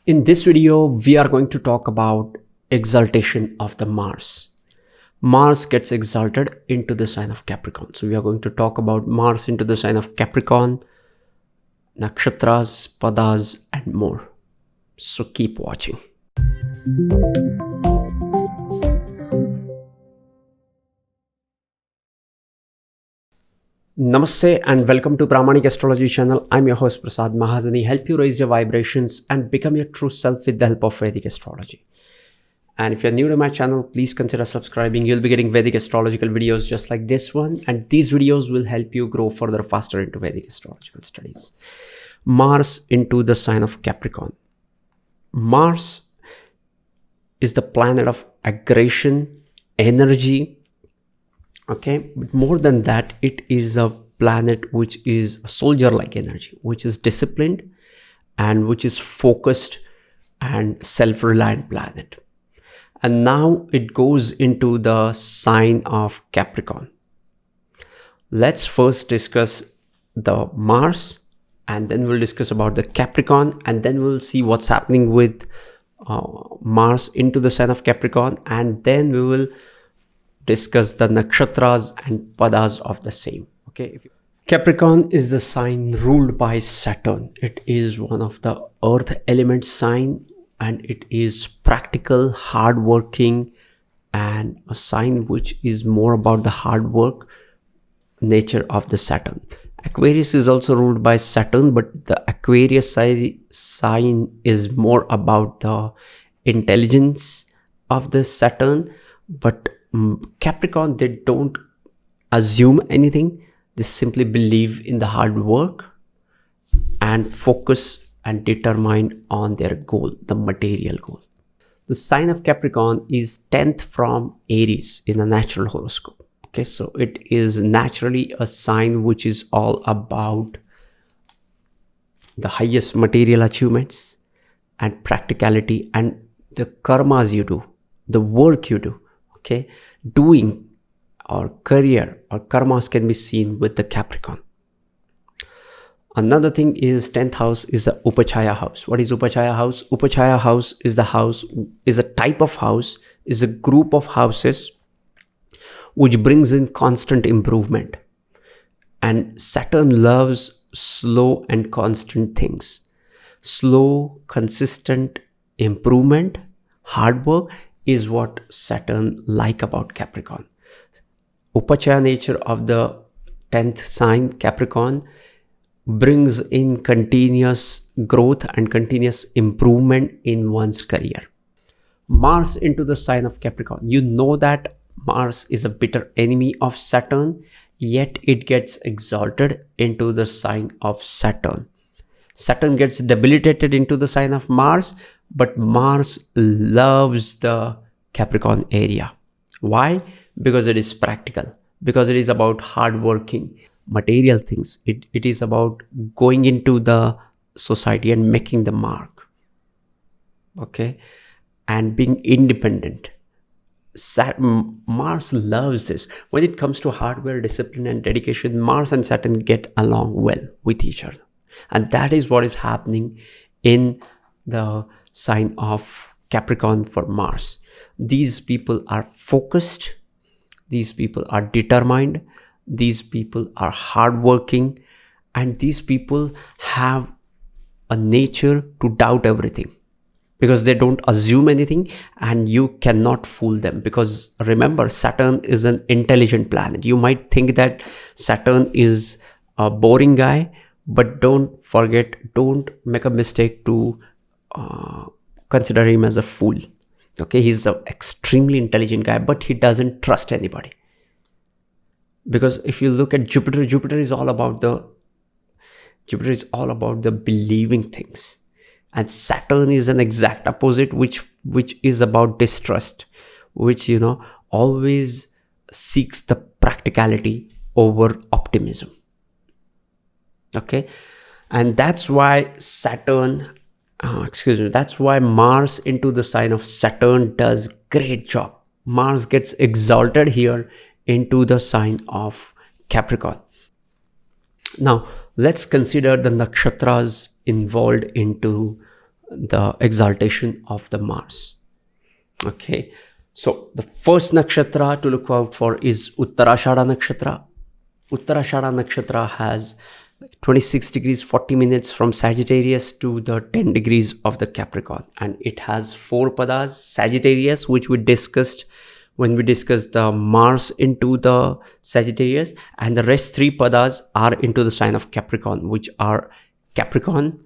In this video, we are going to talk about exaltation of the Mars. Mars gets exalted into the sign of Capricorn. So we are going to talk about Mars into the sign of Capricorn, Nakshatras, Padas, and more. So keep watching. Namaste and welcome to Vedic Astrology channel. I'm your host Prasad Mahazani. Help you raise your vibrations and become your true self with the help of Vedic Astrology. And if you're new to my channel, please consider subscribing. You'll be getting Vedic astrological videos just like this one. And these videos will help you grow further faster into Vedic astrological studies. Mars into the sign of Capricorn. Mars is the planet of aggression, energy. Okay, but more than that, it is a planet which is a soldier-like energy, which is disciplined and which is focused and self-reliant planet. And now it goes into the sign of Capricorn. Let's first discuss the Mars, and then we'll discuss about the Capricorn, and then we'll see what's happening with Mars into the sign of Capricorn, and then we will discuss the nakshatras and padas of the same. Okay, Capricorn is the sign ruled by Saturn. It is one of the earth element sign, and it is practical, hardworking, and a sign which is more about the hard work nature of the Saturn. Aquarius is also ruled by Saturn, but the Aquarius sign is more about the intelligence of the Saturn. But Capricorn, they don't assume anything. They simply believe in the hard work and focus and determine on their goal, the material goal. The sign of Capricorn is 10th from Aries in a natural horoscope. Okay, so it is naturally a sign which is all about the highest material achievements and practicality and the karmas you do, the work you do. Okay, doing or career or karmas can be seen with the Capricorn. Another thing is 10th house is the Upachaya house. What is Upachaya house? Upachaya house is a type of house, is a group of houses which brings in constant improvement. And Saturn loves slow and constant things. Slow, consistent improvement, hard work is what Saturn like about Capricorn. Upachaya nature of the 10th sign Capricorn brings in continuous growth and continuous improvement in one's career. Mars into the sign of Capricorn. You know that Mars is a bitter enemy of Saturn, yet it gets exalted into the sign of Saturn. Saturn gets debilitated into the sign of Mars, but Mars loves the Capricorn area. Why? Because it is practical, because it is about hardworking, material things. It is about going into the society and making the mark. Okay, and being independent. Mars loves this. When it comes to hardware, discipline, and dedication, Mars and Saturn get along well with each other. And that is what is happening in the sign of Capricorn for Mars. These people are focused. These people are determined. These people are hardworking. And these people have a nature to doubt everything, because they don't assume anything and you cannot fool them. Because remember, Saturn is an intelligent planet. You might think that Saturn is a boring guy, but don't forget, don't make a mistake to consider him as a fool. Okay, he's an extremely intelligent guy, but he doesn't trust anybody. Because if you look at Jupiter, Jupiter is all about the believing things. And Saturn is an exact opposite, which is about distrust, which, always seeks the practicality over optimism. Okay, and that's why that's why Mars into the sign of Saturn does great job. Mars gets exalted here into the sign of Capricorn. Now let's consider the nakshatras involved into the exaltation of the Mars. Okay, so the first nakshatra to look out for is Aashaadha nakshatra. Aashaadha nakshatra has 26 degrees 40 minutes from Sagittarius to the 10 degrees of the Capricorn, and it has 4 padas. Sagittarius, which we discussed when we discussed the Mars into the Sagittarius, and the rest 3 padas are into the sign of Capricorn, which are Capricorn,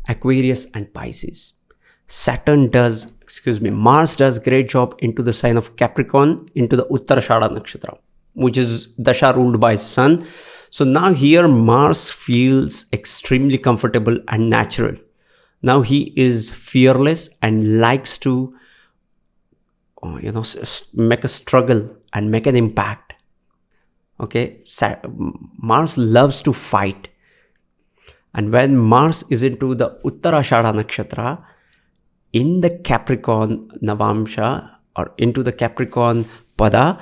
Aquarius and Pisces. Mars does great job into the sign of Capricorn, into the Aashaadha nakshatra, which is dasha ruled by Sun. So now here Mars feels extremely comfortable and natural. Now he is fearless and likes to make a struggle and make an impact. Okay, Mars loves to fight. And when Mars is into the Aashaadha nakshatra, in the Capricorn Navamsha or into the Capricorn Pada,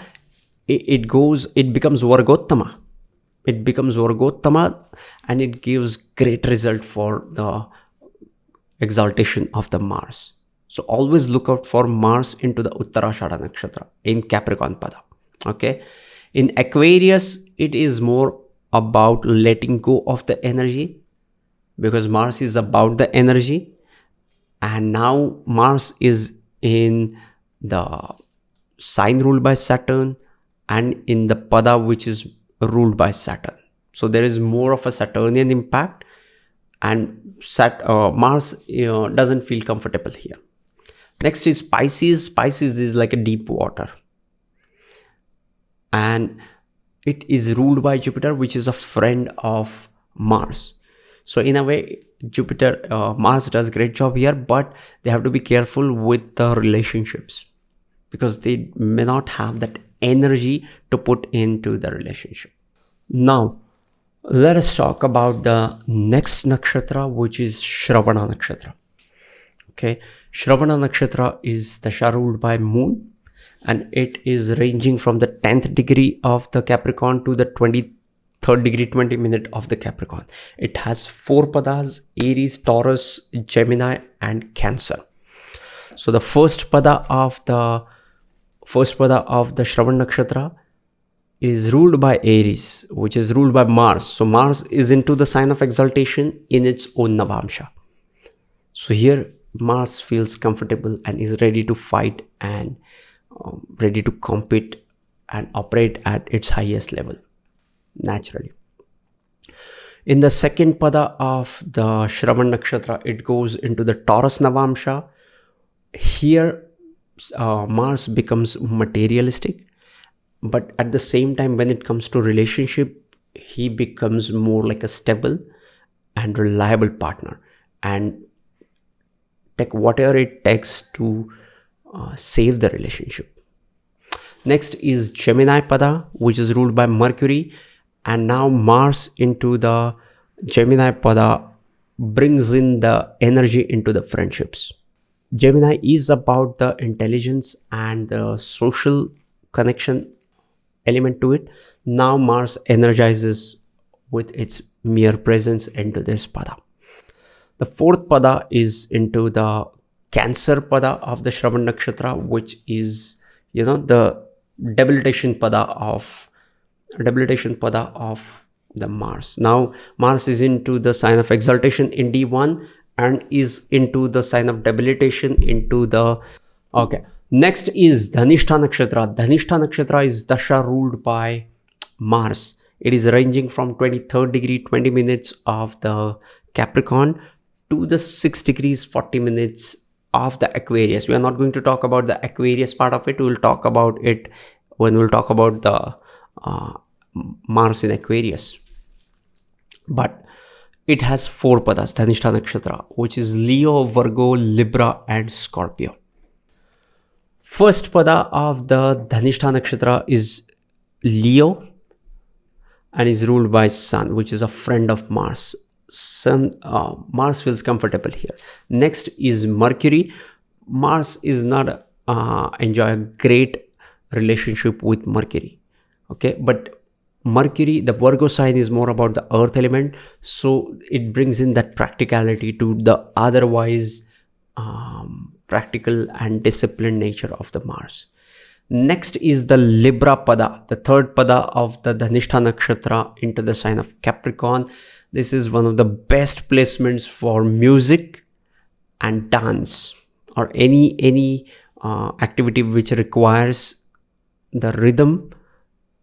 it becomes Vargottama. It becomes Vargottama, and it gives great result for the exaltation of the Mars. So always look out for Mars into the Aashaadha nakshatra in Capricorn Pada. Okay, in Aquarius, it is more about letting go of the energy, because Mars is about the energy. And now Mars is in the sign ruled by Saturn and in the Pada, which is ruled by Saturn. So there is more of a Saturnian impact, and Mars doesn't feel comfortable here. Next is Pisces. Pisces is like a deep water, and it is ruled by Jupiter, which is a friend of Mars. So in a way, Mars does great job here, but they have to be careful with the relationships, because they may not have that energy to put into the relationship. Now, let us talk about the next nakshatra, which is Shravana nakshatra. Okay, Shravana nakshatra is dasha ruled by Moon, and it is ranging from the 10th degree of the Capricorn to the 23rd degree 20 minute of the Capricorn. It has 4 padas: Aries, Taurus, Gemini and Cancer. So the first pada of the Shravan nakshatra is ruled by Aries, which is ruled by Mars. So Mars is into the sign of exaltation in its own Navamsha. So here Mars feels comfortable and is ready to fight and ready to compete and operate at its highest level naturally. In the second pada of the Shravan nakshatra, it goes into the Taurus Navamsha. Here Mars becomes materialistic, but at the same time, when it comes to relationship, he becomes more like a stable and reliable partner, and take whatever it takes to save the relationship. Next is Gemini pada, which is ruled by Mercury, and now Mars into the Gemini pada brings in the energy into the friendships. Gemini is about the intelligence and the social connection element to it. Now Mars energizes with its mere presence into this pada. The fourth pada is into the Cancer pada of the Shravan nakshatra, which is the debilitation pada of the Mars. Now Mars is into the sign of exaltation in D1 and is into the sign of debilitation into the Next is Dhanishtha nakshatra. Dhanishtha nakshatra is dasha ruled by Mars. It is ranging from 23rd degree 20 minutes of the Capricorn to the 6 degrees 40 minutes of the Aquarius. We are not going to talk about the Aquarius part of it. We will talk about it when we'll talk about the Mars in Aquarius. But it has 4 padas, Dhanishtha nakshatra, which is Leo, Virgo, Libra and Scorpio. First pada of the Dhanishtha nakshatra is Leo and is ruled by Sun, which is a friend of Mars. Mars feels comfortable here. Next is Mercury. Mars is not enjoy a great relationship with Mercury. Okay, but Mercury, the Virgo sign, is more about the earth element, so it brings in that practicality to the otherwise practical and disciplined nature of the Mars. Next is the Libra Pada, the third Pada of the Dhanishtha Nakshatra into the sign of Capricorn. This is one of the best placements for music and dance, or any activity which requires the rhythm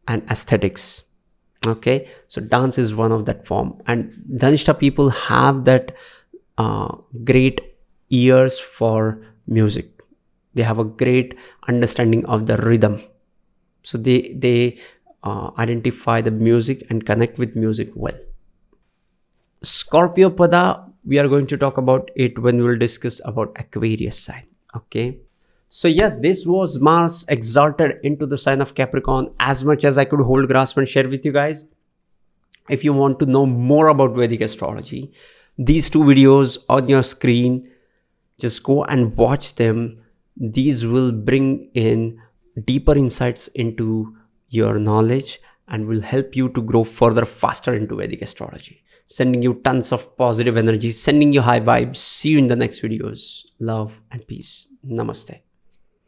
and aesthetics. Okay, so dance is one of that form, and Dhanishtha people have that great ears for music. They have a great understanding of the rhythm, so they identify the music and connect with music well. Scorpio Pada, we are going to talk about it when we will discuss about Aquarius sign. Okay, so yes, this was Mars exalted into the sign of Capricorn. As much as I could hold, grasp and share with you guys. If you want to know more about Vedic astrology, these two videos on your screen, just go and watch them. These will bring in deeper insights into your knowledge and will help you to grow further, faster into Vedic astrology. Sending you tons of positive energy, sending you high vibes. See you in the next videos. Love and peace. Namaste.